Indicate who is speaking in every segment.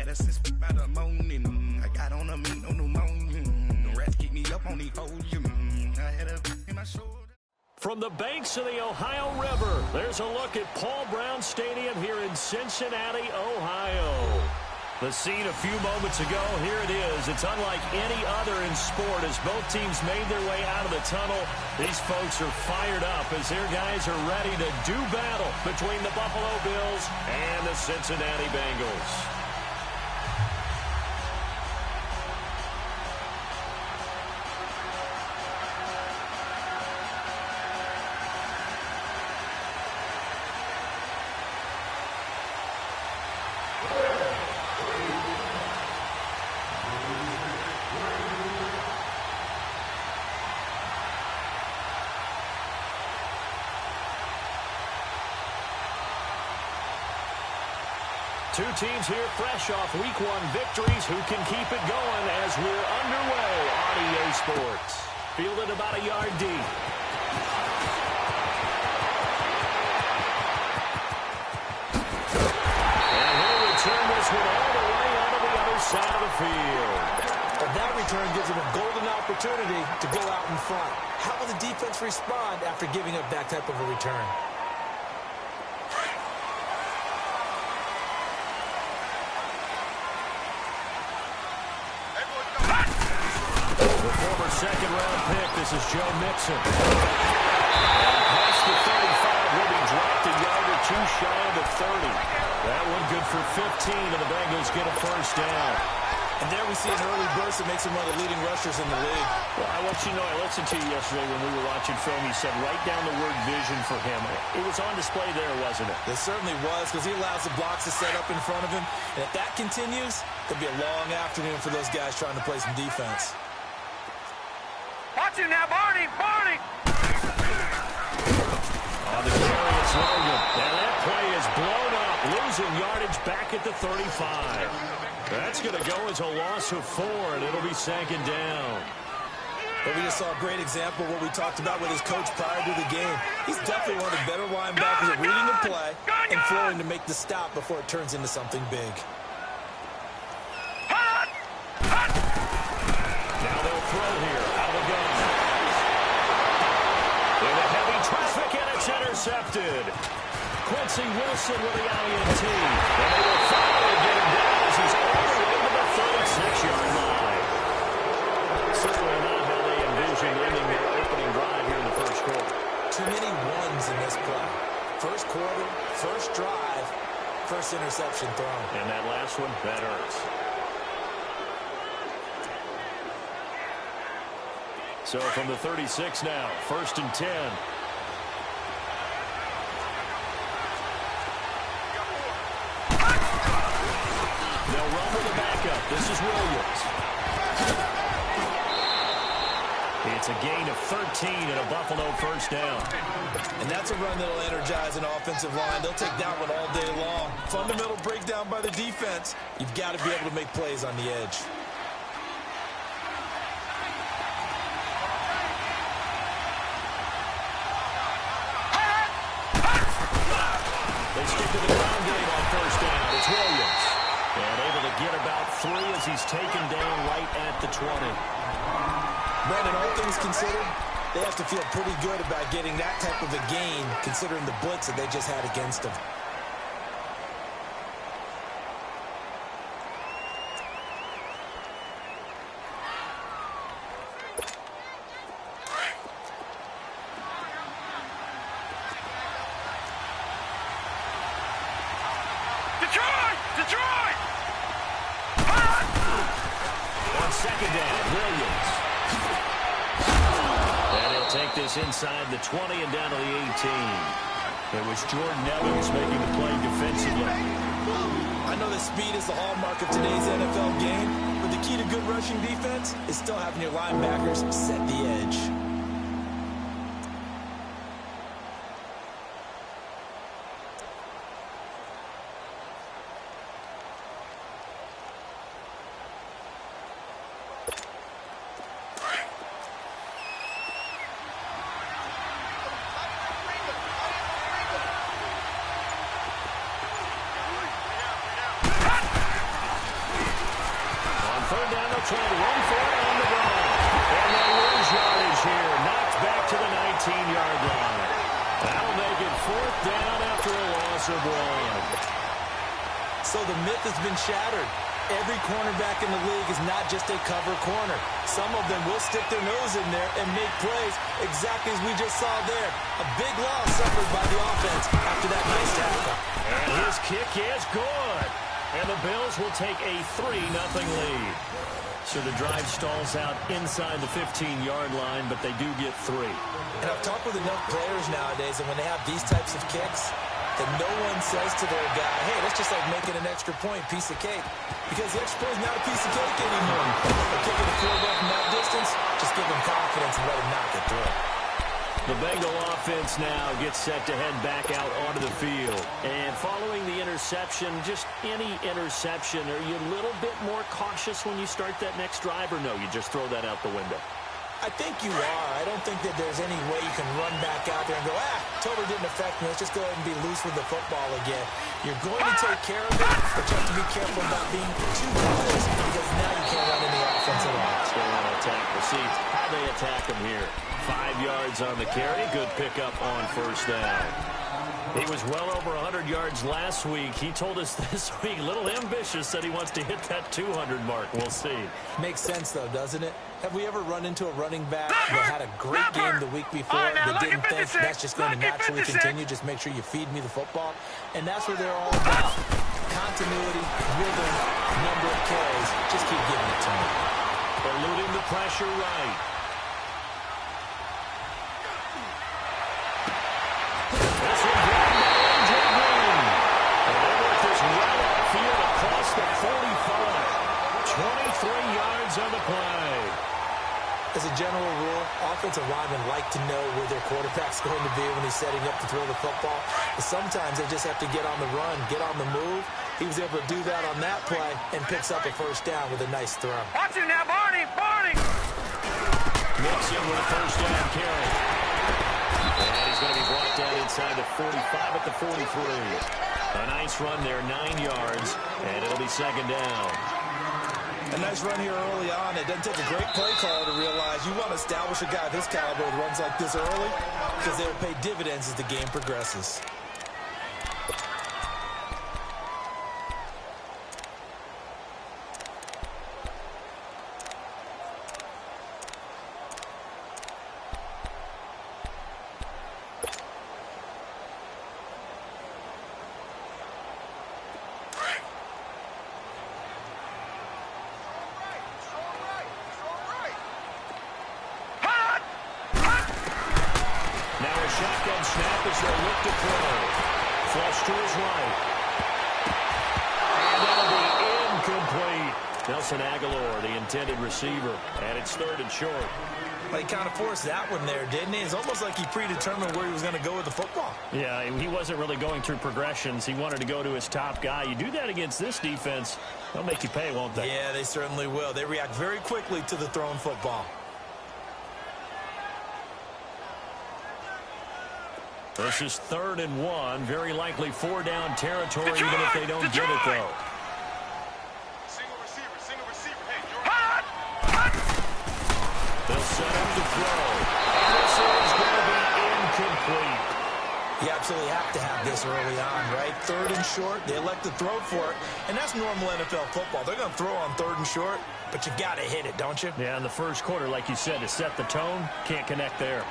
Speaker 1: had a six by the morning. I got on a meat on the morning. The rats keep me up on the podium. I had a in my shoulder.
Speaker 2: From the banks of the Ohio River, there's a look at Paul Brown Stadium here in Cincinnati, Ohio. The scene a few moments ago, here it is. It's unlike any other in sport as both teams made their way out of the tunnel. These folks are fired up as their guys are ready to do battle between the Buffalo Bills and the Cincinnati Bengals. Two teams here fresh off Week 1 victories. Who can keep it going as we're underway on EA Sports? Fielded about a yard deep. And he'll return this one all the way onto the other side of the field.
Speaker 3: And that return gives him a golden opportunity to go out in front. How will the defense respond after giving up that type of a return?
Speaker 2: Second-round pick, this is Joe Mixon. And past the 35, will be dropped a yard or two shy of the 30. That one good for 15, and the Bengals get a first down.
Speaker 3: And there we see an early burst that makes him one of the leading rushers in the league.
Speaker 2: Well, I want you to know, I listened to you yesterday when we were watching film. You said write down the word vision for him. It was on display there, wasn't it?
Speaker 3: It certainly was, because he allows the blocks to set up in front of him. And if that continues, it'll be a long afternoon for those guys trying to play some defense.
Speaker 4: Watch him now, Barney! Barney!
Speaker 2: On the carry, it's Logan. And that play is blown up, losing yardage back at the 35. That's going to go as a loss of 4, and it'll be second down.
Speaker 3: But we just saw a great example of what we talked about with his coach prior to the game. He's definitely one of the better linebackers at reading the play and flowing to make the stop before it turns into something big.
Speaker 2: Now they'll throw here. Out of the gun. In a heavy traffic, and it's intercepted. Quincy Wilson with the INT. And they will finally get him down as he's all the way to the 36-yard line. Certainly not how they envisioned ending their opening drive here in the first quarter.
Speaker 3: Too many ones in this play. First quarter, first drive, first interception thrown.
Speaker 2: And that last one, that hurts. So from the 36 now, 1st and 10. They'll run with the backup. This is Williams. It's a gain of 13 and a Buffalo first down.
Speaker 3: And that's a run that'll energize an offensive line. They'll take that one all day long. Fundamental breakdown by the defense. You've got to be able to make plays on the edge.
Speaker 2: They stick to the ground game on first down. It's Williams. And able to get about 3 as he's taken down right at the 20.
Speaker 3: Brandon, all things considered, they have to feel pretty good about getting that type of a gain considering the blitz that they just had against them.
Speaker 4: Detroit!
Speaker 2: On second down, Williams. And he'll take this inside the 20 and down to the 18. It was Jordan Evans making the play defensively.
Speaker 3: I know that speed is the hallmark of today's NFL game, but the key to good rushing defense is still having your linebackers set the edge.
Speaker 2: third down, they'll try to run for it on the run. And they lose yardage here. Knocked back to the 19-yard line. That'll make it fourth down after a loss of one.
Speaker 3: So the myth has been shattered. Every cornerback in the league is not just a cover corner. Some of them will stick their nose in there and make plays exactly as we just saw there. A big loss suffered by the offense after that nice tackle.
Speaker 2: And his kick is good. And the Bills will take a 3-0 lead. So the drive stalls out inside the 15-yard line, but they do get 3.
Speaker 3: And I've talked with enough players nowadays, and when they have these types of kicks, that no one says to their guy, hey, that's just like making an extra point, piece of cake. Because the extra point is not a piece of cake anymore. They're kicking the field goal from that distance, just give them confidence and let them knock it through.
Speaker 2: The Bengal offense now gets set to head back out onto the field. And following the interception, just any interception, are you a little bit more cautious when you start that next drive, or no, you just throw that out the window?
Speaker 3: I think you are. I don't think that there's any way you can run back out there and go, totally didn't affect me. Let's just go ahead and be loose with the football again. You're going to take care of it, but you have to be careful about being too close because now you can't run any offense at all.
Speaker 2: So they want to attack. We'll see how they attack him here. 5 yards on the carry. Good pickup on first down. He was well over 100 yards last week. He told us this week, a little ambitious, said he wants to hit that 200 mark. We'll see.
Speaker 3: Makes sense, though, doesn't it? Have we ever run into a running back that had a great game the week before that didn't think that's just going to naturally continue? Just make sure you feed me the football. And that's what they're all about. Continuity, rhythm, number of carries. Just keep giving it to me.
Speaker 2: Eluding the pressure right. This one grabbed by A.J. Green. And they work this right outfield across the 45. 23 yards on the play.
Speaker 3: As a general rule, offensive linemen like to know where their quarterback's going to be when he's setting up to throw the football. But sometimes they just have to get on the run, get on the move. He was able to do that on that play and picks up a first down with a nice throw.
Speaker 4: Watch him now, Barney! Barney!
Speaker 2: Mixon with a first down carry. And he's going to be brought down inside the 45 at the 43. A nice run there, 9 yards, and it'll be second down.
Speaker 3: A nice run here early on. It doesn't take a great play caller to realize you want to establish a guy of this caliber with runs like this early because they'll pay dividends as the game progresses.
Speaker 2: Shotgun snap as they look to throw. Flush to his right. And that'll be incomplete. Nelson Aguilar, the intended receiver. And it's third and short.
Speaker 3: Well, he kind of forced that one there, didn't he? It's almost like he predetermined where he was going to go with the football.
Speaker 2: Yeah, he wasn't really going through progressions. He wanted to go to his top guy. You do that against this defense, they'll make you pay, won't they?
Speaker 3: Yeah, they certainly will. They react very quickly to the thrown football.
Speaker 2: This is 3rd and 1. Very likely 4-down territory, even if they don't get it, though.
Speaker 4: Single receiver. Hey, George.
Speaker 2: They'll set up to throw. And this is going to be incomplete.
Speaker 3: You absolutely have to have this early on, right? 3rd and short, they elect to throw for it. And that's normal NFL football. They're going to throw on 3rd and short, but you got to hit it, don't you?
Speaker 2: Yeah, in the first quarter, like you said, to set the tone, can't connect there.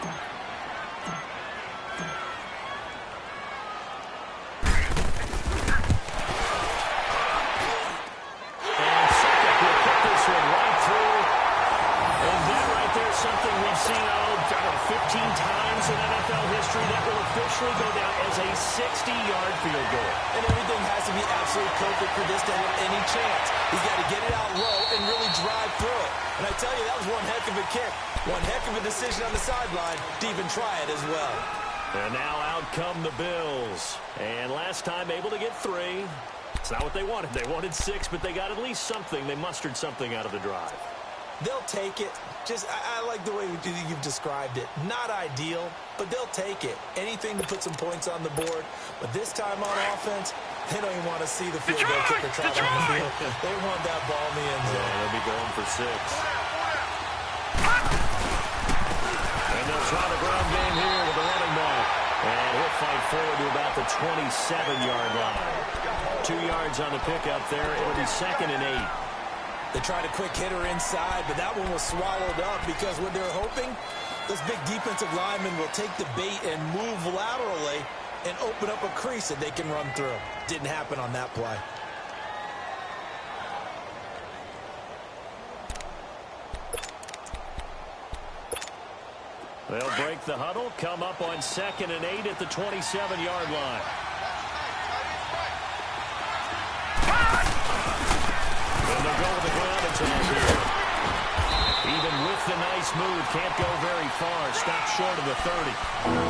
Speaker 2: Something we've seen, 15 times in NFL history that will officially go down as a 60-yard field goal.
Speaker 3: And everything has to be absolutely perfect for this to have any chance. He's got to get it out low and really drive through it. And I tell you, that was one heck of a kick. One heck of a decision on the sideline to even try it as well.
Speaker 2: And now out come the Bills. And last time able to get 3. It's not what they wanted. They wanted 6, but they got at least something. They mustered something out of the drive.
Speaker 3: They'll take it. I like the way you've described it. Not ideal, but they'll take it. Anything to put some points on the board. But this time on offense, They don't even want to see the field goal kicker trot on the field. They want that ball in the end zone.
Speaker 2: Yeah, they'll be going for 6. And they'll try the ground game here with the running back. And he'll fight forward to about the 27-yard line. 2 yards on the pickup there. It'll be 2nd and 8.
Speaker 3: They tried a quick hitter inside, but that one was swallowed up because what they're hoping, those big defensive linemen will take the bait and move laterally and open up a crease that they can run through. Didn't happen on that play.
Speaker 2: They'll break the huddle, come up on 2nd and 8 at the 27-yard line. And they'll go with the ground attack here. Even with the nice move, can't go very far. Stopped short of the 30.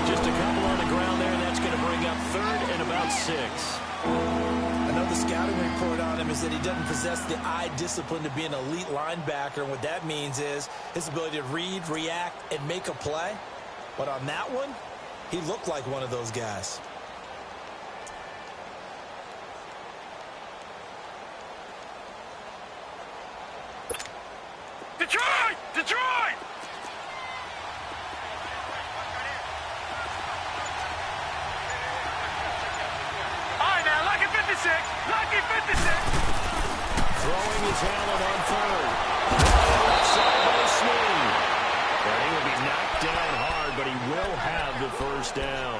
Speaker 2: Just a couple on the ground there, and that's going to bring up 3rd and about 6.
Speaker 3: I know the scouting report on him is that he doesn't possess the eye discipline to be an elite linebacker, and what that means is his ability to read, react, and make a play. But on that one, he looked like one of those guys.
Speaker 4: Detroit! Detroit! All right, now, lucky 56. Lucky 56.
Speaker 2: Throwing his Allen on 3rd. Left side by Smith. And he will be knocked down hard, but he will have the 1st down.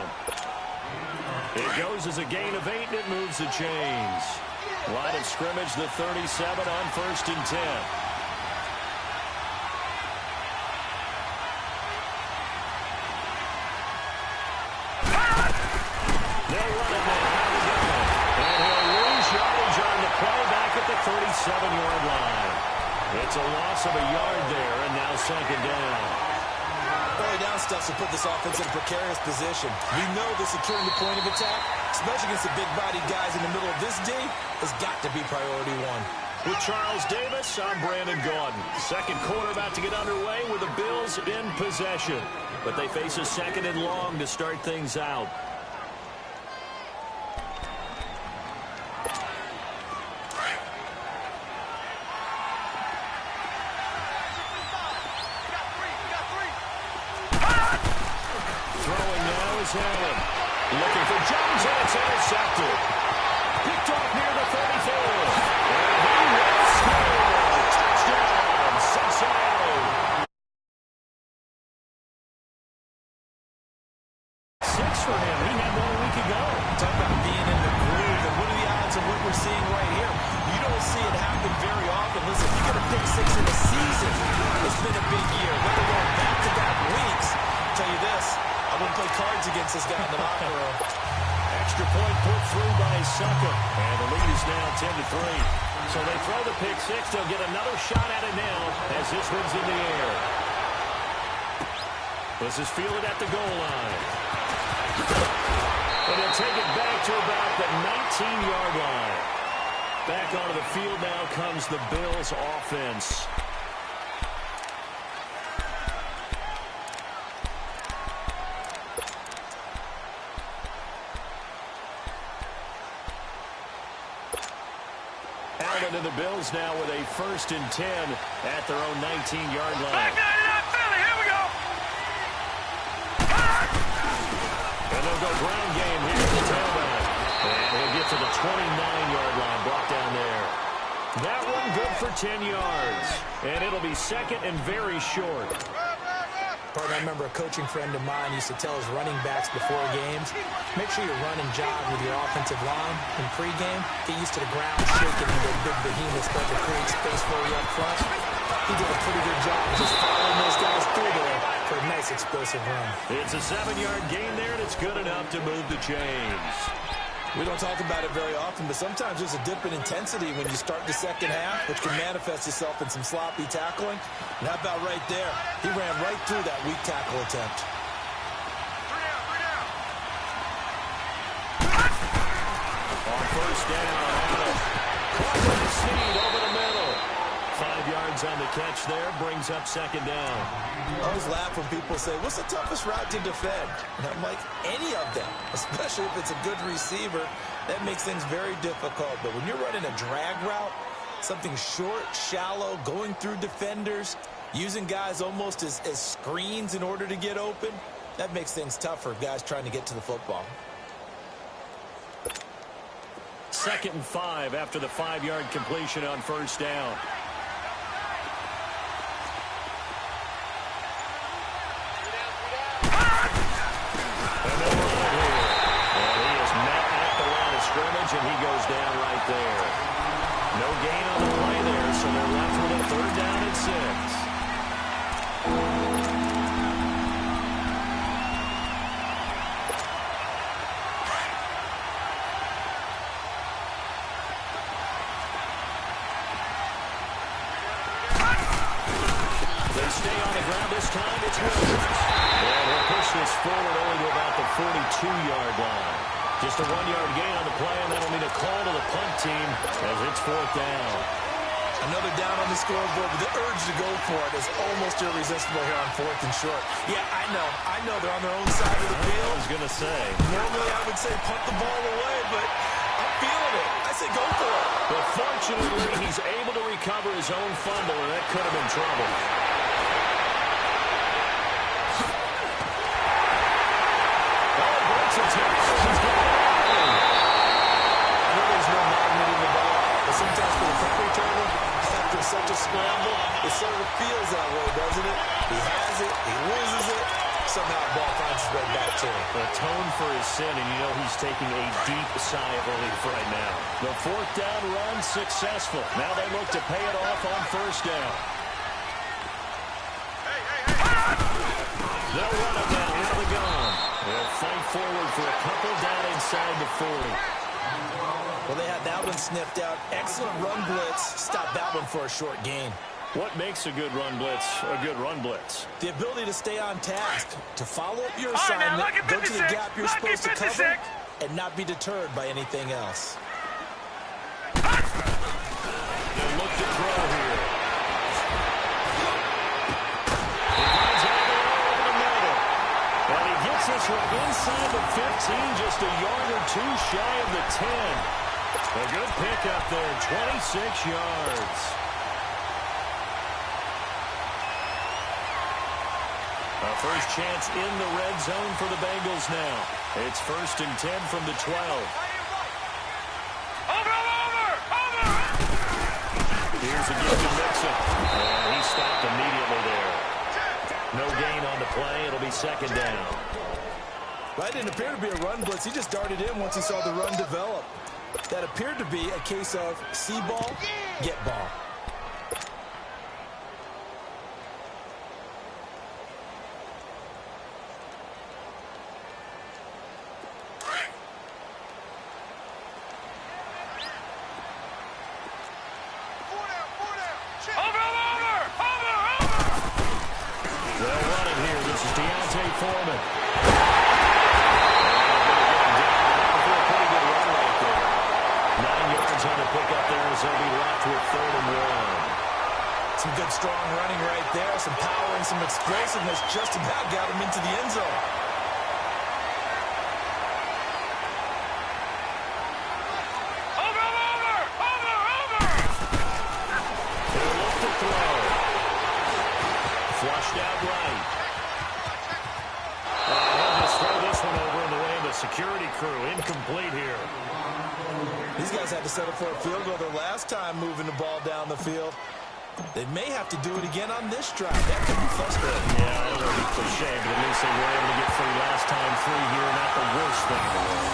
Speaker 2: It goes as a gain of 8, and it moves the chains. Line of scrimmage, the 37 on 1st and 10. At the 37-yard line. It's a loss of a yard there, and now 2nd down.
Speaker 3: Early down stuff to put this offense in a precarious position. We know the securing the point of attack, especially against the big-bodied guys in the middle of this D, has got to be priority 1.
Speaker 2: With Charles Davis, I'm Brandon Gaudin. 2nd quarter about to get underway with the Bills in possession. But they face a 2nd and long to start things out. Allen. Looking for Jones, and it's intercepted. Picked off near the 34. And he will score. Touchdown, Cincinnati. 6 for him. He had 1 week ago.
Speaker 3: Talk about being in the groove, and what are the odds of what we're seeing right here? You don't see it happen very often. Listen, you get a pick 6 in a season. It's been a big year. Let alone back-to-back weeks. I'll tell you this. I wouldn't play cards against this guy in the locker room.
Speaker 2: Extra point put through by Suckup. And the lead is now 10-3. So they throw the pick 6. They'll get another shot at it now as this one's in the air. This is fielded at the goal line. And he'll take it back to about the 19-yard line. Back onto the field now comes the Bills offense. Allen and the Bills now with a 1st and 10 at their own 19-yard line.
Speaker 4: Back 99 Philly, here we go.
Speaker 2: And they'll go ground game here at the tailback. And he'll get to the 29-yard line, brought down there. That one good for 10 yards. And it'll be 2nd and very short.
Speaker 3: I remember a coaching friend of mine used to tell his running backs before games, make sure you run and jog with your offensive line in pregame. Get used to the ground shaking and the big behemoths start to create space for you up front. He did a pretty good job just following those guys through there for a nice explosive run.
Speaker 2: It's a 7-yard gain there, and it's good enough to move the chains.
Speaker 3: We don't talk about it very often, but sometimes there's a dip in intensity when you start the second half, which can manifest itself in some sloppy tackling. And how about right there? He ran right through that weak tackle attempt.
Speaker 2: On 1st down, Allen. Caught with the seed over the middle. 5 yards on the catch there, brings up 2nd down.
Speaker 3: I always laugh when people say, what's the toughest route to defend? And I'm like, any of them, especially if it's a good receiver. That makes things very difficult. But when you're running a drag route, something short, shallow, going through defenders, using guys almost as screens in order to get open, that makes things tough for guys trying to get to the football.
Speaker 2: 2nd and 5 after the 5-yard completion on first down. And they'll run it here. And he is met at the line of scrimmage, and he goes down right there. No gain on the play there, so they're left with a 3rd down and 6. It's Williams. And he'll push this forward only to about the 42-yard line. Just a 1-yard gain on the play, and that'll mean a call to the punt team as it's 4th down.
Speaker 3: Another down on the scoreboard, but the urge to go for it is almost irresistible here on 4th and short. Yeah, I know they're on their own side of the field.
Speaker 2: I was going to say.
Speaker 3: Normally I would say punt the ball away, but I'm feeling it. I say go for it.
Speaker 2: But fortunately, he's able to recover his own fumble, and that could have been trouble. I know there's no magnet in the ball, but sometimes for the punt returner, after such a scramble, it sort of feels that way, doesn't it? He has it, he loses it, somehow the ball finds its way back to him. Atone for his sin, and you know he's taking a deep sigh of relief right now. The 4th down run successful. Now they look to pay it off on first down. They'll run it down into the gun. They'll fight forward for a couple down inside the 40.
Speaker 3: Well, they had that one sniffed out. Excellent run blitz. Stop that one for a short gain.
Speaker 2: What makes a good run blitz a good run blitz?
Speaker 3: The ability to stay on task, to follow up your assignment, go to the gap you're supposed to cover, and not be deterred by anything else.
Speaker 2: They'll look to throw here. This one inside the 15, just a yard or two shy of the 10. A good pickup there, 26 yards. A first chance in the red zone for the Bengals now. It's 1st and 10 from the 12.
Speaker 4: Over!
Speaker 2: Here's a gift to Mixon. And he stopped immediately there. No gain on the play. It'll be 2nd down.
Speaker 3: That didn't appear to be a run blitz. He just darted in once he saw the run develop. That appeared to be a case of see ball, get ball.
Speaker 2: They'll run it here. This is Deontay Foreman. On the pickup there as they'll be left with 3rd and 1.
Speaker 3: Some good strong running right there, some power and some explosiveness just about got him into the end zone.
Speaker 4: Over!
Speaker 2: They'll look to throw. Flushed out right. He'll just throw this one over in the way of the security crew. Incomplete here.
Speaker 3: These guys had to settle for a field goal their last time moving the ball down the field. They may have to do it again on this drive. That could be frustrating.
Speaker 2: Yeah, I don't want to be cliche, but at least they were able to get free last time through here. Not the worst thing in the world.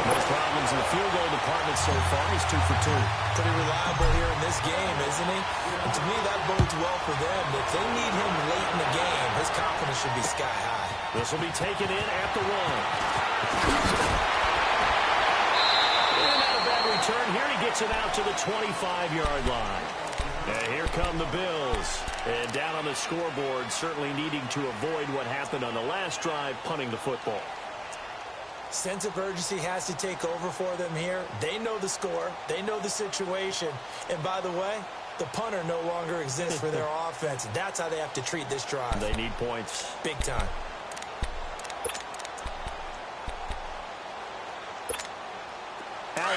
Speaker 2: No problems in the field goal department so far. He's 2 for 2.
Speaker 3: Pretty reliable here in this game, isn't he? And to me, that bodes well for them. If they need him late in the game, his confidence should be sky high.
Speaker 2: This will be taken in at the 1. Return here, he gets it out to the 25-yard line. And here come the Bills. And down on the scoreboard, certainly needing to avoid what happened on the last drive, punting the football.
Speaker 3: Sense of urgency has to take over for them here. They know the score. They know the situation. And by the way, the punter no longer exists for their offense. That's how they have to treat this drive.
Speaker 2: They need points.
Speaker 3: Big time.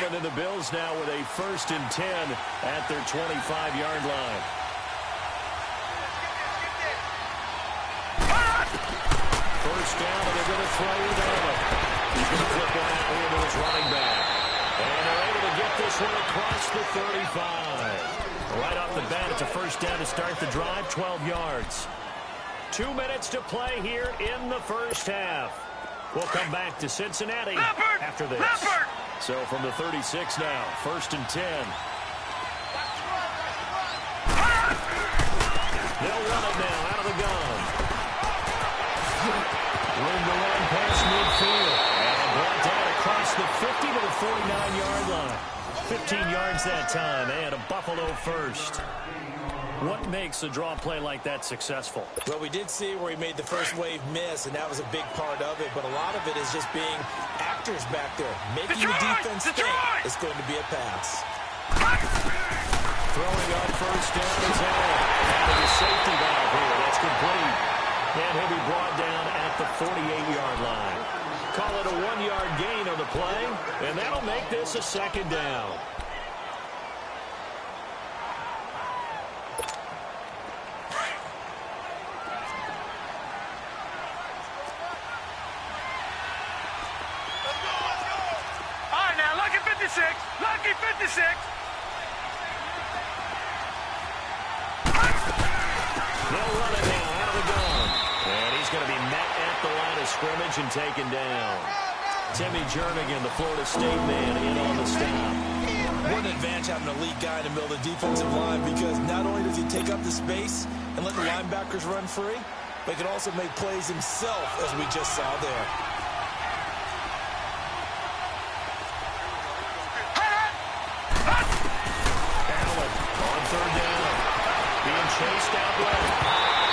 Speaker 2: Cleveland and the Bills now with a 1st and 10 at their 25-yard line. First down, and they're going to throw with Allen. He's going to flip one out here to his running back. And they're able to get this one across the 35. Right off the bat, it's a first down to start the drive, 12 yards. 2 minutes to play here in the first half. We'll come back to Cincinnati after this. So from the 36 now, 1st and 10. They'll run it now out of the gun. Room to run past midfield. And brought down across the 50 to the 49-yard line. 15 yards that time, and a Buffalo first. What makes a draw play like that successful?
Speaker 3: Well, we did see where he made the first wave miss, and that was a big part of it. But a lot of it is just being actors back there, making the defense think it's going to be a pass.
Speaker 2: Throwing on first down is Allen. Out of the safety valve here. That's complete. And he'll be brought down at the 48-yard line. Call it a 1-yard gain on the play, and that'll make this a 2nd down.
Speaker 4: Lucky 56.
Speaker 2: They'll run it now out of the gun. And he's going to be met at the line of scrimmage and taken down. Timmy Jernigan, the Florida State man, in on the stop.
Speaker 3: What an advantage having a lead guy in the middle of the defensive line, because not only does he take up the space and let the linebackers run free, but he can also make plays himself, as we just saw there.
Speaker 2: Chased out left,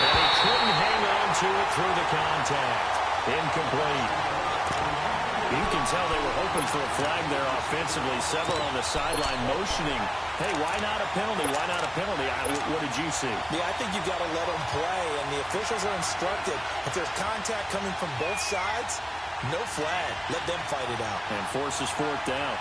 Speaker 2: and he couldn't hang on to it through the contact. Incomplete. You can tell they were hoping for a flag there offensively. Several on the sideline motioning, hey, why not a penalty? Why not a penalty? What did you see?
Speaker 3: Yeah, I think you've got to let them play, and the officials are instructed, if there's contact coming from both sides, no flag. Let them fight it out.
Speaker 2: And forces 4th down.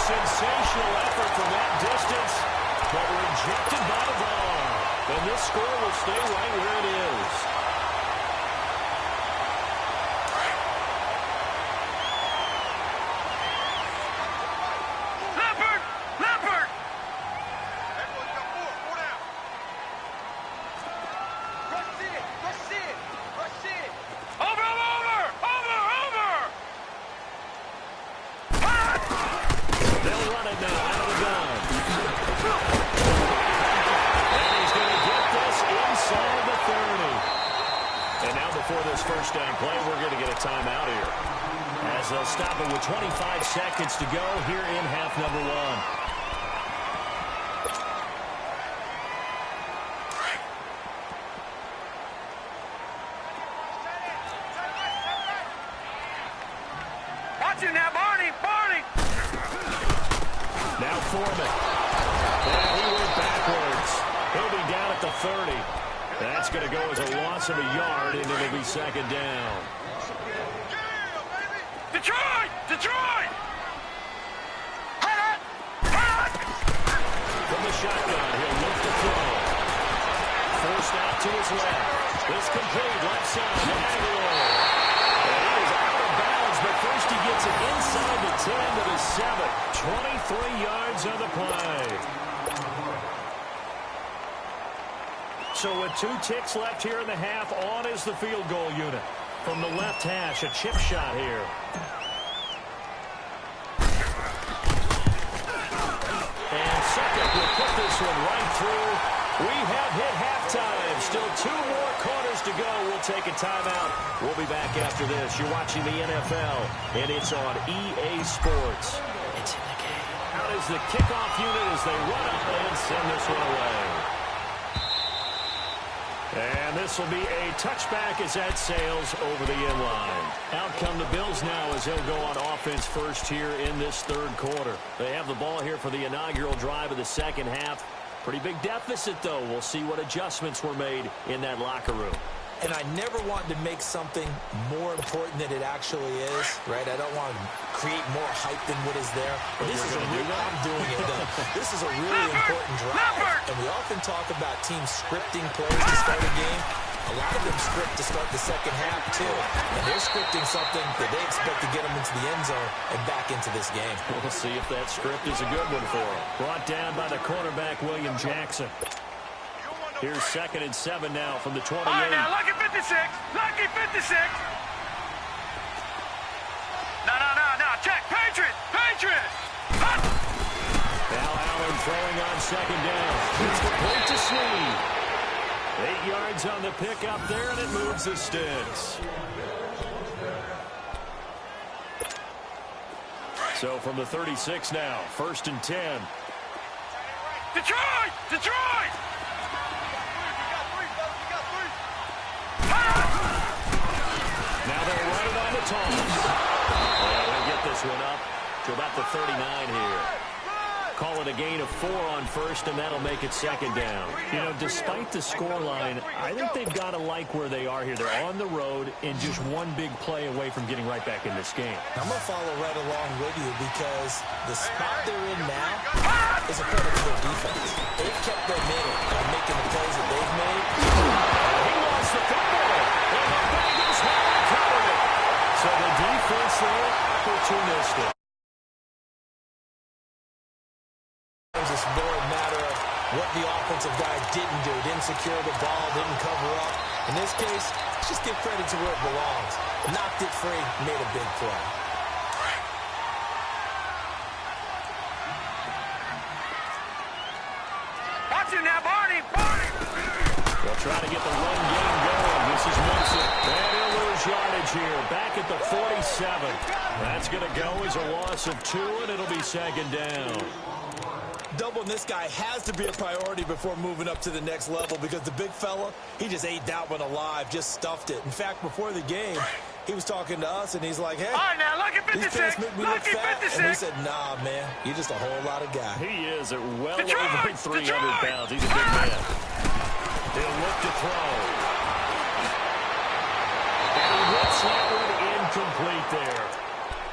Speaker 2: Sensational effort from that distance, but rejected by the VAR. And this score will stay right where it is.
Speaker 4: Leopard! Leopard! Rush it! Rush it! Rush it! Over! Over! Over! Over!
Speaker 2: They'll run it now out of the gun. And he's going to get this inside the 30. And now before this first down play, we're going to get a timeout here, as they'll stop it with 25 seconds to go here in half number 1.
Speaker 4: Watch him now, Barney! Barney!
Speaker 2: Now Foreman. And he went backwards. He'll be down at the 30. That's going to go as a loss of a yard, and it'll be 2nd down.
Speaker 4: Detroit! Detroit!
Speaker 2: From the shotgun, he'll look to throw. Forced out to his left. This complete left side to Aguilar. And he is out of bounds, but first he gets it inside the 10 to the 7. 23 yards on the play. So with 2 ticks left here in the half, on is the field goal unit. From the left hash, a chip shot here. And Suckup will put this one right through. We have hit halftime. Still 2 more quarters to go. We'll take a timeout. We'll be back after this. You're watching the NFL, and it's on EA Sports. It's in the game. Out is the kickoff unit as they run up and send this one away. And this will be a touchback as that sails over the inline. Out come the Bills now as they'll go on offense first here in this 3rd quarter. They have the ball here for the inaugural drive of the 2nd half. Pretty big deficit, though. We'll see what adjustments were made in that locker room.
Speaker 3: And I never want to make something more important than it actually is, right? I don't want to create more hype than what is there. But this is a really, I'm doing it, though. This is a really important drive. And we often talk about teams scripting plays to start a game. A lot of them script to start the second half, too. And they're scripting something that they expect to get them into the end zone and back into this game.
Speaker 2: We'll see if that script is a good one for them. Brought down by the cornerback, William Jackson. Here's 2nd and 7 now from the 28.
Speaker 4: All right, now, lucky 56. Lucky 56. No. Check. Patriot.
Speaker 2: Now Allen throwing on 2nd down. It's complete to Snead. 8 yards on the pickup there, and it moves the sticks. So from the 36 now, 1st and 10.
Speaker 4: Detroit!
Speaker 2: Now they'll run it on the toss. They'll get this one up to about the 39 here. Call it a gain of 4 on 1st, and that'll make it 2nd down. You know, despite the scoreline, I think they've got to like where they are here. They're on the road and just one big play away from getting right back in this game.
Speaker 3: I'm going to follow right along with you because the spot they're in now is a credit to their defense. They've kept their middle and making the plays that they've made.
Speaker 2: He lost the football. And the Bengals have recovered it. So the defense there, opportunistic.
Speaker 3: It's more a matter of what the offensive guy didn't do. Didn't secure the ball, didn't cover up. In this case, just give credit to where it belongs. Knocked it free, made a big play.
Speaker 4: Watch him now, Barney.
Speaker 2: They'll try to get the run game going. This is Munson. And he'll lose yardage here. Back at the 47. That's going to go as a loss of 2, and it'll be 2nd down.
Speaker 3: Doubling this guy has to be a priority before moving up to the next level because the big fella, he just ate that one alive, just stuffed it. In fact, before the game, he was talking to us, and he's like, hey,
Speaker 4: All right, now, lucky
Speaker 3: these
Speaker 4: 56.
Speaker 3: pants make me look
Speaker 4: Lucky
Speaker 3: fat.
Speaker 4: 56.
Speaker 3: And he said, nah, man, you're just a whole lot of guy.
Speaker 2: He is at well
Speaker 4: Detroit!
Speaker 2: over 300
Speaker 4: Detroit!
Speaker 2: pounds. He's a big man. He'll look to throw. And he hits that one incomplete there.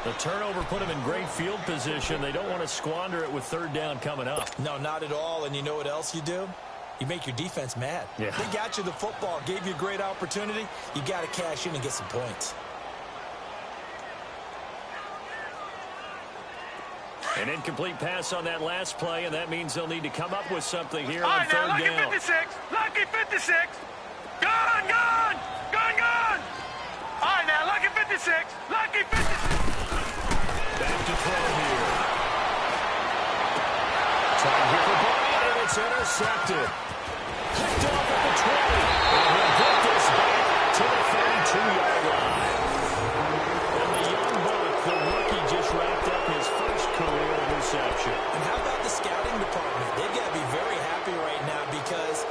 Speaker 2: The turnover put him in great field position. They don't want to squander it with 3rd down coming up.
Speaker 3: No, not at all. And you know what else you do? You make your defense mad.
Speaker 2: Yeah.
Speaker 3: They got you the football, gave you a great opportunity. You got to cash in and get some points.
Speaker 2: An incomplete pass on that last play, and that means they'll need to come up with something here
Speaker 4: All
Speaker 2: on
Speaker 4: right, now,
Speaker 2: 3rd
Speaker 4: lucky
Speaker 2: down.
Speaker 4: 56. Lucky 56. Gone. All right, now, lucky 56. Lucky 56.
Speaker 2: Back to throw here. Trying here for Bryant, and it's intercepted. Picked off at the 20. And he'll get this back to the 32-yard line. And the young buck, the rookie, just wrapped up his first career interception.
Speaker 3: And how about the scouting department? They've got to be very happy right now because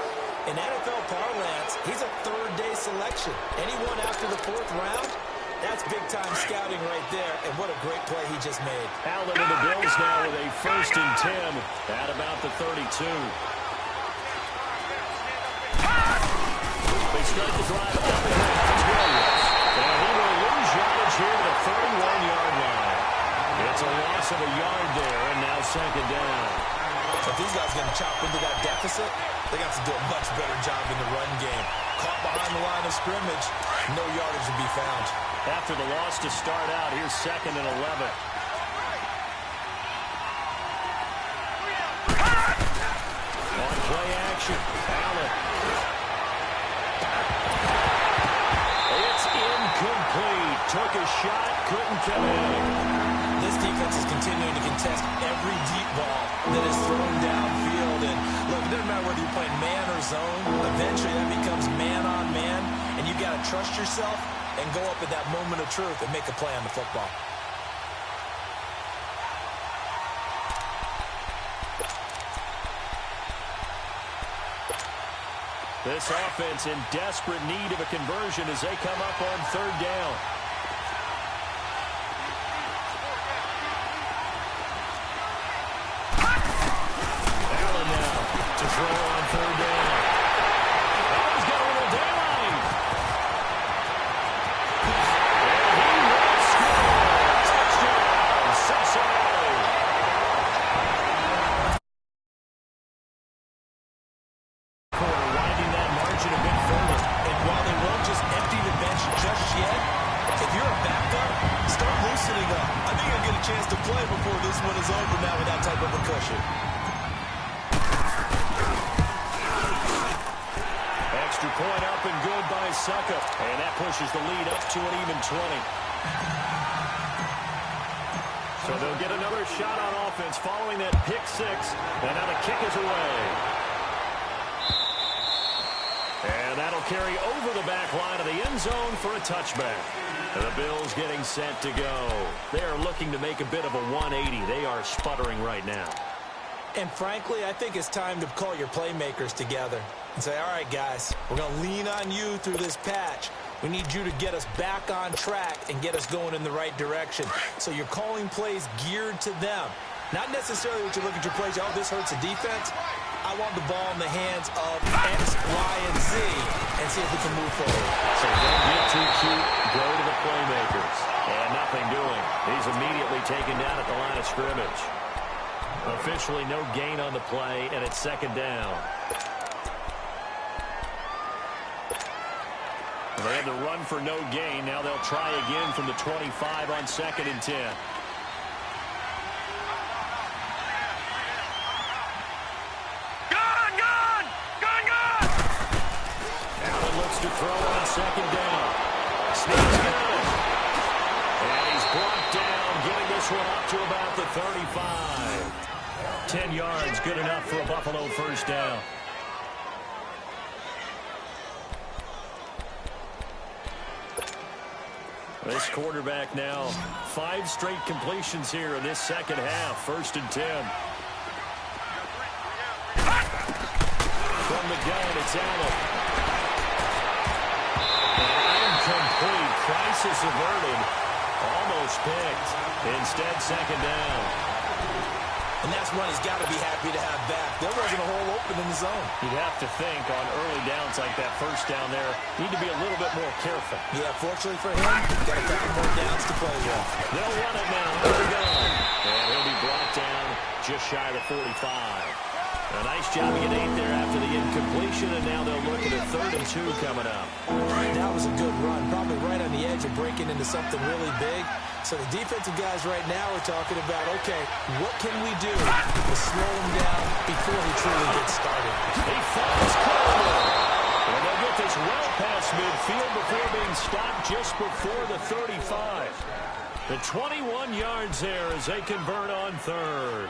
Speaker 3: in NFL parlance, he's a 3rd-day selection. Anyone after the 4th round, that's big-time scouting right there, and what a great play he just made.
Speaker 2: Allen and the Bills now with a 1st and 10 at about the 32. They start the drive out there. That's Williams. And he will lose yardage here to the 31-yard line. It's a loss of a yard there, and now 2nd down.
Speaker 3: If these guys are going to chop into that deficit, they got to do a much better job in the run game. Caught behind the line of scrimmage, no yardage to be found.
Speaker 2: After the loss to start out, here's 2nd and 11. On play action, Allen. It's incomplete. Took a shot, couldn't connect.
Speaker 3: This defense is continuing to contest every deep ball that is thrown downfield. And look, it doesn't matter whether you're playing man or zone. Eventually that becomes man on man, and you got to trust yourself and go up at that moment of truth and make a play on the football.
Speaker 2: This offense in desperate need of a conversion as they come up on 3rd down. Allen now to throw.
Speaker 3: this one is over now with that type of a cushion.
Speaker 2: Extra point up and good by Suckup. And that pushes the lead up to an even 20. So they'll get another shot on offense following that pick six. And now the kick is away. And that'll carry over the back line of the end zone for a touchback. The Bills getting set to go. They are looking to make a bit of a 180. They are sputtering right now.
Speaker 3: And frankly, I think it's time to call your playmakers together and say, all right, guys, we're going to lean on you through this patch. We need you to get us back on track and get us going in the right direction. So you're calling plays geared to them. Not necessarily what you look at your plays, oh, this hurts the defense. I want the ball in the hands of X, Y, and Z and see if we can move forward.
Speaker 2: So don't get too cute, go to the playmakers. And nothing doing. He's immediately taken down at the line of scrimmage. Officially no gain on the play, and it's second down. They had to run for no gain. Now they'll try again from the 25 on 2nd and 10. To throw on 2nd down. Sneaks good. And he's brought down, getting this one up to about the 35. 10 yards, good enough for a Buffalo first down. This quarterback now, 5 straight completions here in this second half. 1st and 10. From the gun, it's Allen. Complete. Crisis averted. Almost picked. Instead, 2nd down.
Speaker 3: And that's one he's got to be happy to have back. There wasn't a hole open in the zone.
Speaker 2: You'd have to think on early downs like that first down there, need to be a little bit more careful.
Speaker 3: Yeah, fortunately for him, he's got a couple more downs to play with.
Speaker 2: They'll run it now. Here we go. And he'll be brought down just shy of the 45. A nice job to get 8 there after the incompletion, and now they'll look at a 3rd and 2 coming up.
Speaker 3: That was a good run, probably right on the edge of breaking into something really big. So the defensive guys right now are talking about, okay, what can we do to slow him down before he truly gets started?
Speaker 2: He finds Coleman. And they'll get this well past midfield before being stopped just before the 35. The 21 yards there as they convert on 3rd.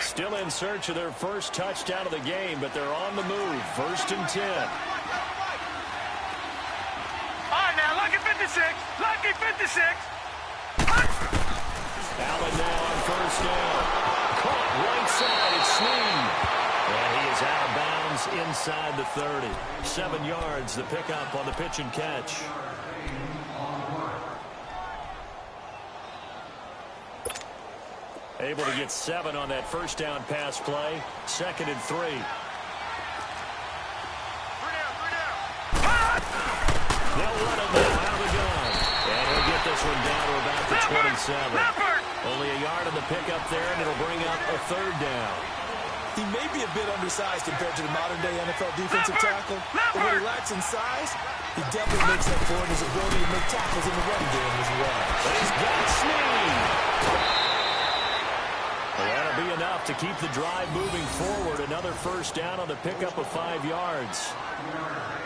Speaker 2: Still in search of their first touchdown of the game, but they're on the move. 1st and 10.
Speaker 4: All right, now, lucky 56. Lucky 56.
Speaker 2: Allen now on 1st down. Caught right side. It's Sneed. And he is out of bounds inside the 30. 7 yards, the pickup on the pitch and catch. Able to get 7 on that first down pass play. 2nd and 3. They'll run it now out of the gun. And he'll get this one down to about the 27. Only a yard on the pickup there, and it'll bring up a 3rd down.
Speaker 3: He may be a bit undersized compared to the modern-day NFL defensive tackle, but when he lacks in size, he definitely makes up for it in his ability to make tackles in the run game as well.
Speaker 2: But he's got Sneed. That'll be enough to keep the drive moving forward. Another first down on the pickup of 5 yards.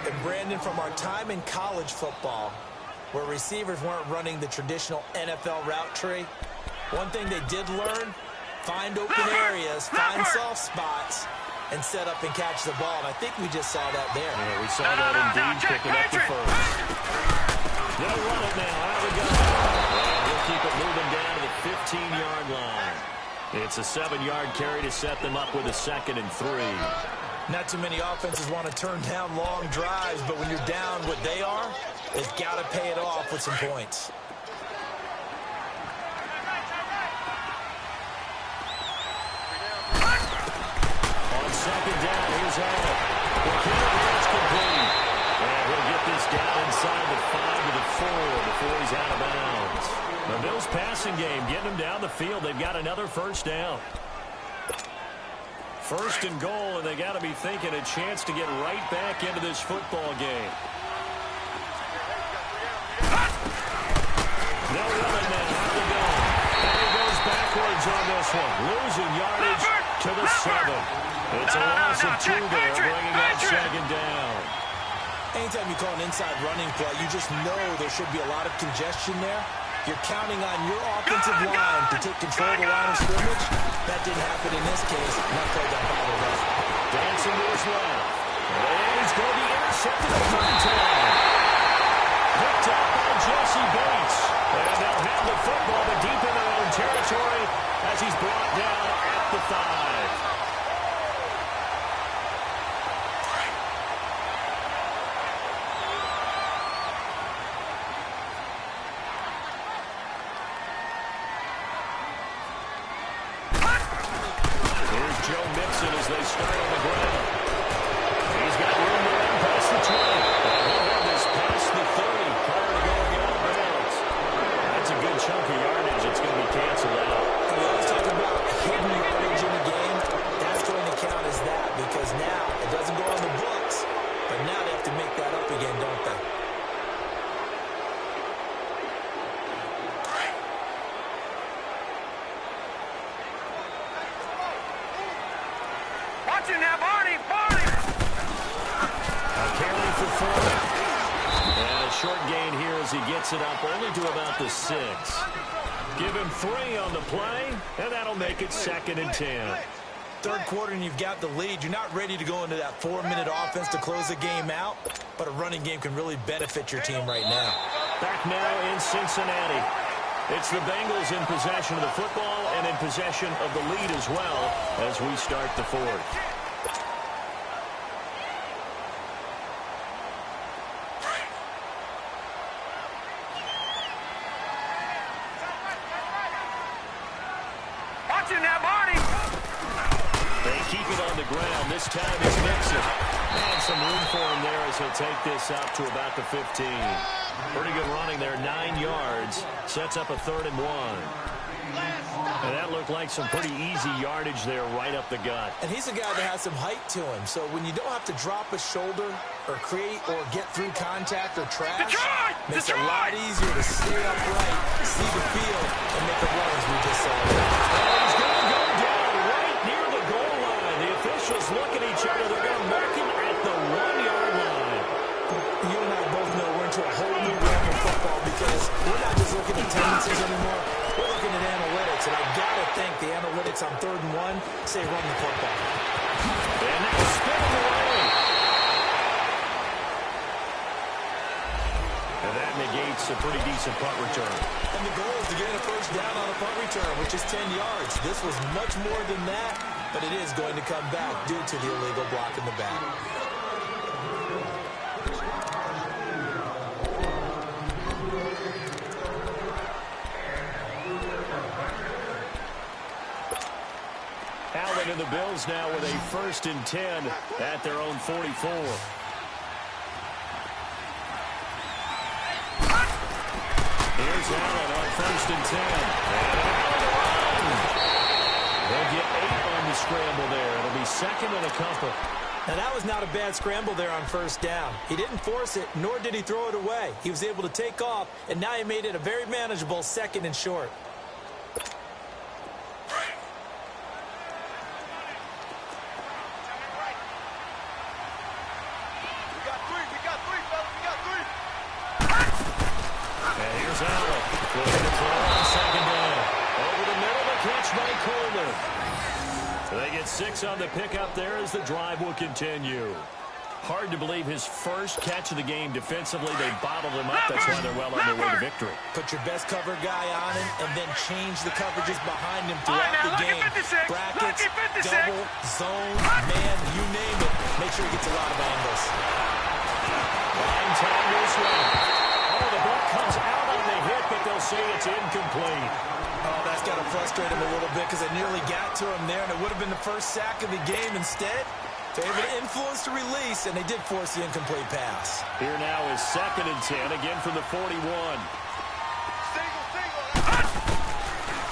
Speaker 3: And Brandon, from our time in college football, where receivers weren't running the traditional NFL route tree, one thing they did learn, find open areas, find soft spots, and set up and catch the ball. And I think we just saw that there.
Speaker 2: Yeah, we saw that indeed, picking up the first. They'll run it now out of the gun. And we'll keep it moving down to the 15-yard line. It's a 7-yard carry to set them up with a 2nd and 3.
Speaker 3: Not too many offenses want to turn down long drives, but when you're down what they are, they've got to pay it off with some points.
Speaker 2: On 2nd down, here's Allen. The carry is complete. And he'll get this down inside the 5 to the 4 before he's out of bounds. The Bills passing game, getting them down the field. They've got another first down. 1st and goal, and they got to be thinking a chance to get right back into this football game. They'll run it now. How they go? And he goes backwards on this one. Losing yardage to the 7. It's a loss of 2 there, bringing up second down.
Speaker 3: Anytime you call an inside running play, you just know there should be a lot of congestion there. You're counting on your offensive line to take control of the line of scrimmage. That didn't happen in this case. And that play got bottled up.
Speaker 2: Dancing to his left. And he's going to be intercepted a third time. Picked up by Jesse Bates. And they'll have the football but deep in their own territory as he's brought down at the 5. As they start on the ground. He's got room to run past the 20. And this past the 30 prior to going out of bounds. That's a good chunk of yardage. It's going to be canceled out.
Speaker 3: And we always talk about hidden yardage in the game. That's going to count as that because now it doesn't go on the books. But now they have to make that up again, don't they?
Speaker 4: Now, Barney!
Speaker 2: A carry for 4. And a short gain here as he gets it up only to about the 6. Give him 3 on the play, and that'll make it 2nd and 10.
Speaker 3: Third quarter and you've got the lead. You're not ready to go into that 4-minute offense to close the game out, but a running game can really benefit your team right now.
Speaker 2: Back now in Cincinnati. It's the Bengals in possession of the football and in possession of the lead as well as we start the 4th. Ground. This time it's Nixon. And some room for him there as he'll take this up to about the 15. Pretty good running there, 9 yards. Sets up a 3rd and 1. And that looked like some pretty easy yardage there right up the gut.
Speaker 3: And he's a guy that has some height to him. So when you don't have to drop a shoulder or create or get through contact or trash, makes it a lot easier to stay upright, see the field, and make a run as we just saw.
Speaker 2: He's going to go down right near the goal line. The officials look at each other. They're going to mark him at the 1-yard line.
Speaker 3: You and I both know we're into a whole new realm of football because we're not just looking at tendencies anymore. We're looking at analytics, and I got to think the analytics on 3rd and 1 say run the football.
Speaker 2: And now spin him away. And that negates a pretty decent punt return.
Speaker 3: And the goal is to get a first down on a punt return, which is 10 yards. This was much more than that, but it is going to come back due to the illegal block in the back.
Speaker 2: Allen and the Bills now with a 1st and 10 at their own 44. Here's Allen on 1st and 10. They'll get 8 on the scramble there. It'll be 2nd and a couple.
Speaker 3: Now, that was not a bad scramble there on 1st down. He didn't force it, nor did he throw it away. He was able to take off, and now he made it a very manageable 2nd and short.
Speaker 2: They get 6 on the pickup there as the drive will continue. Hard to believe his first catch of the game defensively. They bottled him up. That's why they're well on their way to victory.
Speaker 3: Put your best cover guy on him and then change the coverages behind him throughout the game. Brackets, double, zone, man, you name it. Make sure he gets a lot of angles.
Speaker 2: Line time is right. Oh, the ball comes out on the hit, but they'll say it's incomplete.
Speaker 3: Oh, that's got to frustrate him a little bit because it nearly got to him there, and it would have been the first sack of the game instead. They were able to influence the release, and they did force the incomplete pass.
Speaker 2: Here now is 2nd and 10, again from the 41.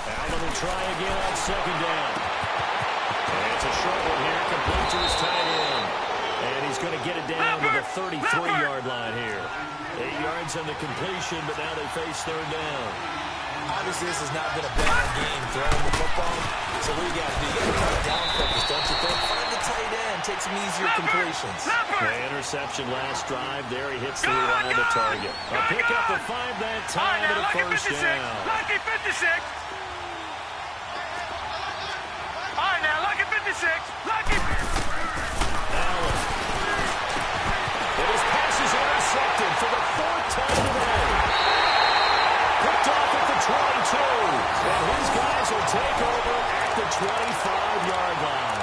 Speaker 2: Allen will try again on 2nd down. And it's a short one here, complete to his tight end. And he's going to get it down to the the 33-yard line here. 8 yards on the completion, but now they face third down.
Speaker 3: Obviously, this has not been a bad game throwing the football. So what you got to do? You got to cut it down focus, don't you think? Find the tight end. Take some easier completions.
Speaker 2: The interception last drive. There he hits the reliable target. A pick up the 5 that time and a first down.
Speaker 4: Lucky 56. All right, now, lucky 56. Lucky.
Speaker 2: Allen. But his pass is intercepted for the 4th time today. Picked off at the 22. And his guys will take over at the 25-yard line.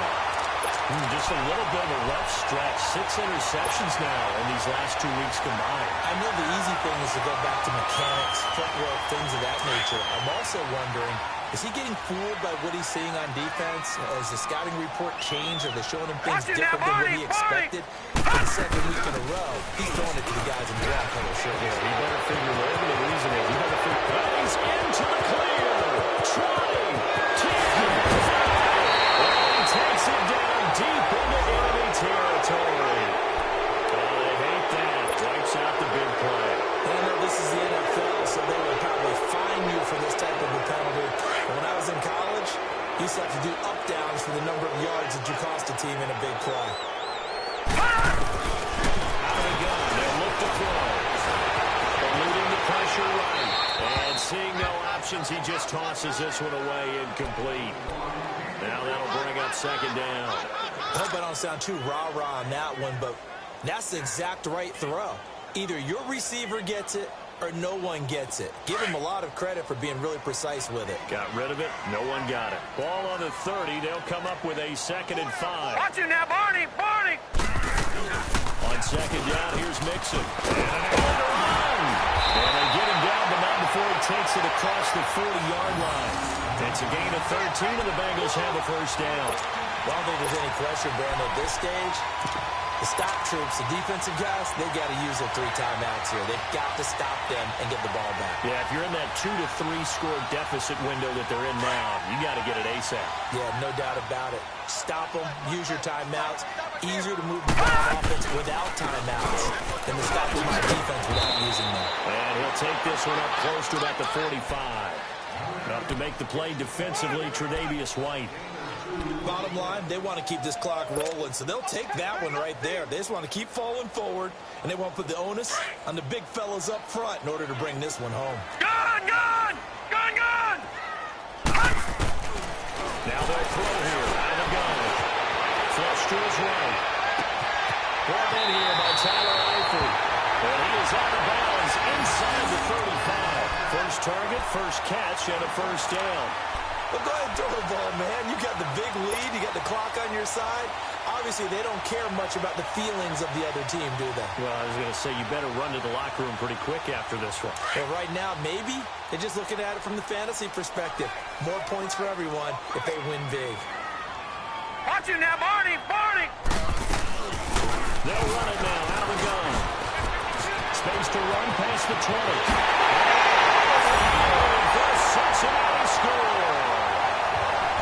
Speaker 2: Just a little bit of a rough stretch. 6 interceptions now in these last 2 weeks combined.
Speaker 3: I know the easy thing is to go back to mechanics, footwork, things of that nature. I'm also wondering, is he getting fooled by what he's seeing on defense? Has the scouting report changed? Are they showing him things different than what he expected? For the second week in a row, he's throwing it to the guys in the brown color shirt.
Speaker 2: Yeah, he better figure whatever the reason is. He better figure. He's into the clear. Trying. He takes it down deep into enemy territory. They hate that. Wipes out the big play.
Speaker 3: And I know this is the NFL, so they will probably fine you for this type of a penalty. But when I was in college, you used to have to do up-downs for the number of yards that you cost a team in a big play.
Speaker 2: Out of the gun. They'll look to close. Eluding the pressure right. And seeing no options, he just tosses this one away incomplete. Now that'll bring up second down.
Speaker 3: I hope I don't sound too rah-rah on that one, but that's the exact right throw. Either your receiver gets it or no one gets it. Give him a lot of credit for being really precise with it.
Speaker 2: Got rid of it. No one got it. Ball on the 30. They'll come up with a 2nd and 5.
Speaker 4: Watch him now, Barney. Barney.
Speaker 2: On second down, here's Mixon. And they get him down, but not before he takes it across the 40-yard line. It's a gain of 13, and the Bengals have a first down.
Speaker 3: Well, I don't think there's any question, Brandon, at this stage. The stop troops, the defensive guys, they've got to use their 3 timeouts here. They've got to stop them and get the ball back.
Speaker 2: Yeah, if you're in that 2 to 3 score deficit window that they're in now, you got to get it ASAP.
Speaker 3: Yeah, no doubt about it. Stop them, use your timeouts. Easier to move the ball on offense without timeouts than to stop them on defense without using them.
Speaker 2: And he'll take this one up close to about the 45. Enough to make the play defensively, Tre'Davious White.
Speaker 3: Bottom line, they want to keep this clock rolling, so they'll take that one right there. They just want to keep falling forward, and they want to put the onus on the big fellas up front in order to bring this one home.
Speaker 4: Gun, gun! Gun, gun!
Speaker 2: Now they'll throw here. Out of the gun. Flush to his right. Brought in here by Tyler Eifert. And he is out of bounds inside the 35. First target, first catch, and a first down.
Speaker 3: Well, go ahead and throw the ball, man. You got the big lead. You got the clock on your side. Obviously, they don't care much about the feelings of the other team, do they?
Speaker 2: Well, I was going to say, you better run to the locker room pretty quick after this one.
Speaker 3: Well, right now, maybe they're just looking at it from the fantasy perspective. More points for everyone if they win big.
Speaker 4: Watch him now, Barney. Barney.
Speaker 2: They'll run it now. Out of the gun. Space to run past the 20. The Cincinnati score.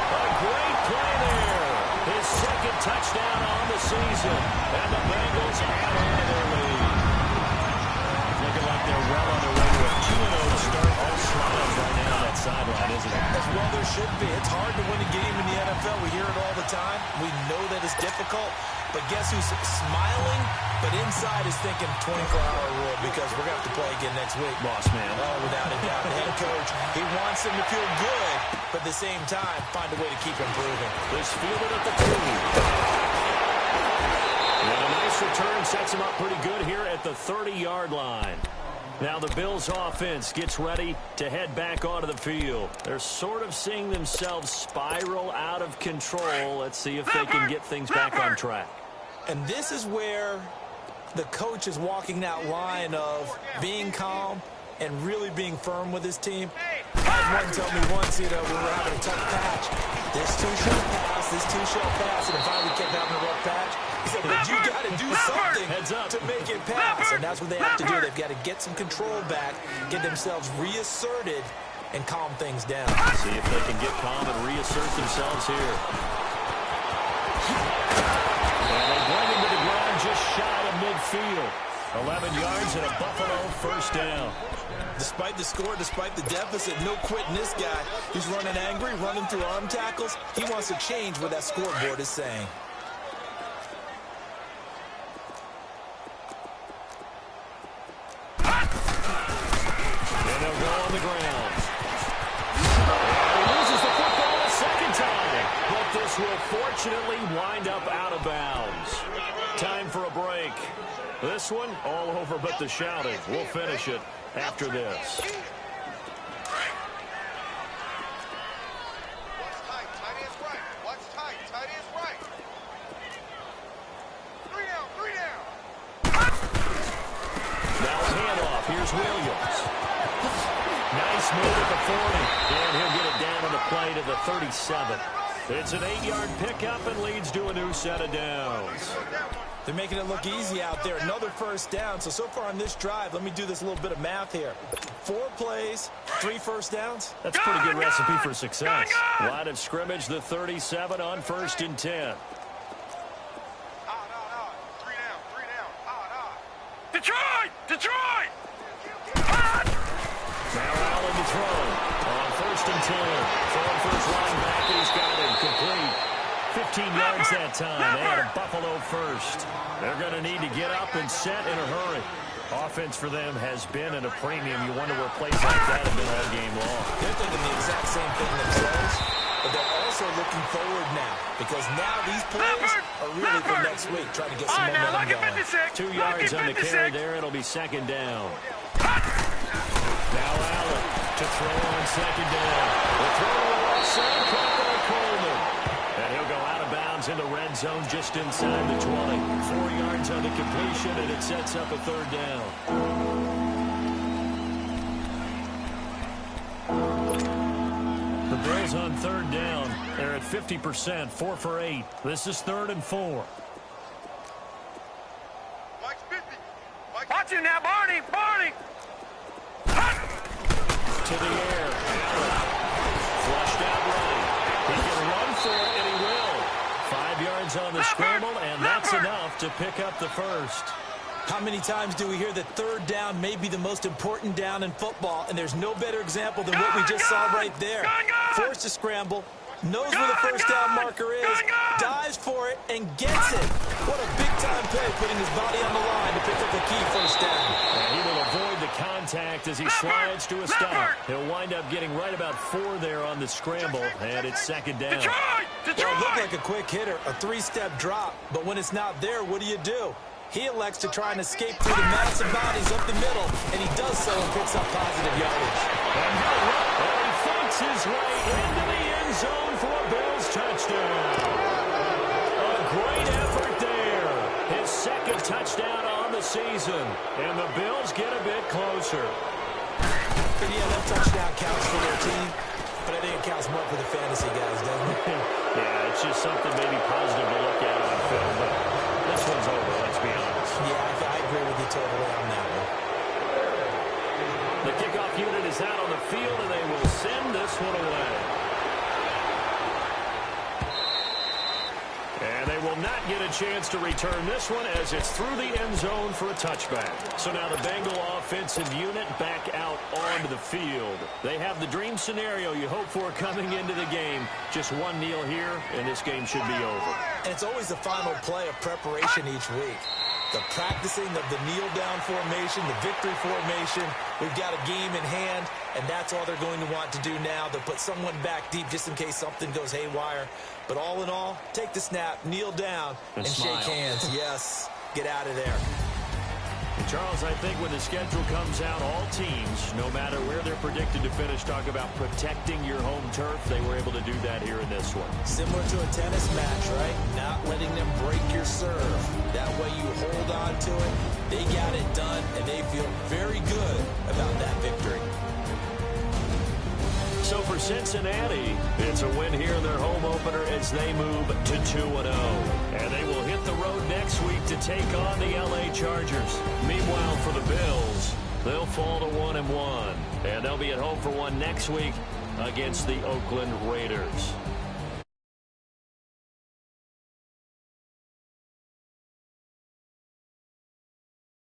Speaker 2: A great play there. His 2nd touchdown on the season. And the Bengals add on to their lead. Looking like they're well on their way to a 2-0 start. All smiles right now on that sideline, isn't it?
Speaker 3: Well, there should be. It's hard to win a game in the NFL. We hear it all the time. We know that it's difficult. But guess who's smiling, but inside is thinking 24-hour rule because we're going to have to play again next week.
Speaker 2: Boss man.
Speaker 3: Oh, without a doubt. The head coach, he wants them to feel good, but at the same time, find a way to keep improving.
Speaker 2: This fielded at the 2. And a nice return sets him up pretty good here at the 30-yard line. Now the Bills offense gets ready to head back onto the field. They're sort of seeing themselves spiral out of control. Let's see if they can get things back on track.
Speaker 3: And this is where the coach is walking that line of being calm and really being firm with his team. I had one tell me once, we were having a tough patch. This too shall pass, this too shall pass. And finally kept having a rough patch. He said, but you got to do something to make it pass. And that's what they have to do. They've got to get some control back, get themselves reasserted, and calm things down.
Speaker 2: See if they can get calm and reassert themselves here. And they bring him to the ground just shy of field. 11 yards and a Buffalo first down.
Speaker 3: Despite the score, despite the deficit, no quitting this guy. He's running angry, running through arm tackles. He wants to change what that scoreboard is saying.
Speaker 2: And they'll go on the ground. And he loses the football a second time. But this will fortunately wind up out of bounds. Time for a break. This one, all over but the shouting. We'll finish it after this.
Speaker 4: What's tight? Tight is right. What's tight? Tight is right. 3 down. 3 down.
Speaker 2: Now a handoff. Here's Williams. Nice move at the 40. And he'll get it down on the play to the 37. It's an 8-yard pickup and leads to a new set of downs.
Speaker 3: They're making it look easy out there. Another first down. So far on this drive, let me do this little bit of math here. 4 plays, 3 first downs.
Speaker 2: That's a pretty good recipe for success. Line of scrimmage, the 37 on 1st and 10.
Speaker 4: 3 down. 3 down. Detroit! Detroit!
Speaker 2: Now Allen to throw on 1st and 10. Throwing for his linebacker. He's got it complete. 15 yards that time. They had a Buffalo first. They're going to need to get up and set in a hurry. Offense for them has been at a premium. You wonder where plays like that have been all game long.
Speaker 3: They're thinking the exact same thing themselves, but they're also looking forward now because now these plays are really for next week, trying to get some momentum going.
Speaker 2: 2 yards on the carry there. It'll be 2nd down. Now Allen to throw on 2nd down. The throw to the right side, caught by Coleman. And he'll go out of bounds in the red zone just inside the 20. 4 yards on the completion, and it sets up a 3rd down. The Bills on 3rd down. They're at 50%, 4 for 8. This is 3rd and 4.
Speaker 4: Mike's 50. Watch him now, Barney! Barney!
Speaker 2: To the air. Flushed out right. He can run for it, and he will. 5 yards on the scramble, and that's enough to pick up the first.
Speaker 3: How many times do we hear that 3rd down may be the most important down in football, and there's no better example than what we just saw right there. Forced to scramble, knows where the first down marker is, dives for it, and gets it. What a big-time play, putting his body on the line to pick up a key first down.
Speaker 2: And he will avoid the contact as he slides to a stop. He'll wind up getting right about 4 there on the scramble, and it's 2nd down.
Speaker 3: Well, it looked like a quick hitter, a 3-step drop, but when it's not there, what do? He elects to try and escape through the massive bodies up the middle, and he does so and picks up positive yardage.
Speaker 2: And he fights his way into the end zone for a Bills touchdown. A great effort there. His 2nd touchdown on the season, and the Bills get a bit closer.
Speaker 3: And yeah, that touchdown counts for their team, but I think it counts more for the fantasy guys, doesn't it?
Speaker 2: Yeah, it's just something maybe positive to look at on film, but this one's over, let's be honest.
Speaker 3: Yeah, I agree with you totally on that one.
Speaker 2: The kickoff unit is out on the field, and they will send this one away. And they will not get a chance to return this one as it's through the end zone for a touchback. So now the Bengal offensive unit back out onto the field. They have the dream scenario you hope for coming into the game. Just one kneel here, and this game should be over.
Speaker 3: And it's always the final play of preparation each week. The practicing of the kneel-down formation, the victory formation. We've got a game in hand, and that's all they're going to want to do now. They'll put someone back deep just in case something goes haywire. But all in all, take the snap, kneel down, and shake hands. Yes, get out of there.
Speaker 2: Charles, I think when the schedule comes out, all teams, no matter where they're predicted to finish, talk about protecting your home turf. They were able to do that here in this one.
Speaker 3: Similar to a tennis match, right? Not letting them break your serve. That way you hold on to it. They got it done, and they feel very good about that victory.
Speaker 2: So for Cincinnati, it's a win here in their home opener as they move to 2-0. And they will hit the road next week to take on the LA Chargers. Meanwhile, for the Bills, they'll fall to 1-1. And they'll be at home for one next week against the Oakland Raiders.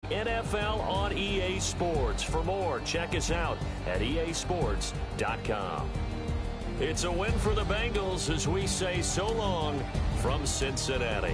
Speaker 2: NFL on EA Sports. For more, check us out at easports.com. It's a win for the Bengals as we say so long from Cincinnati.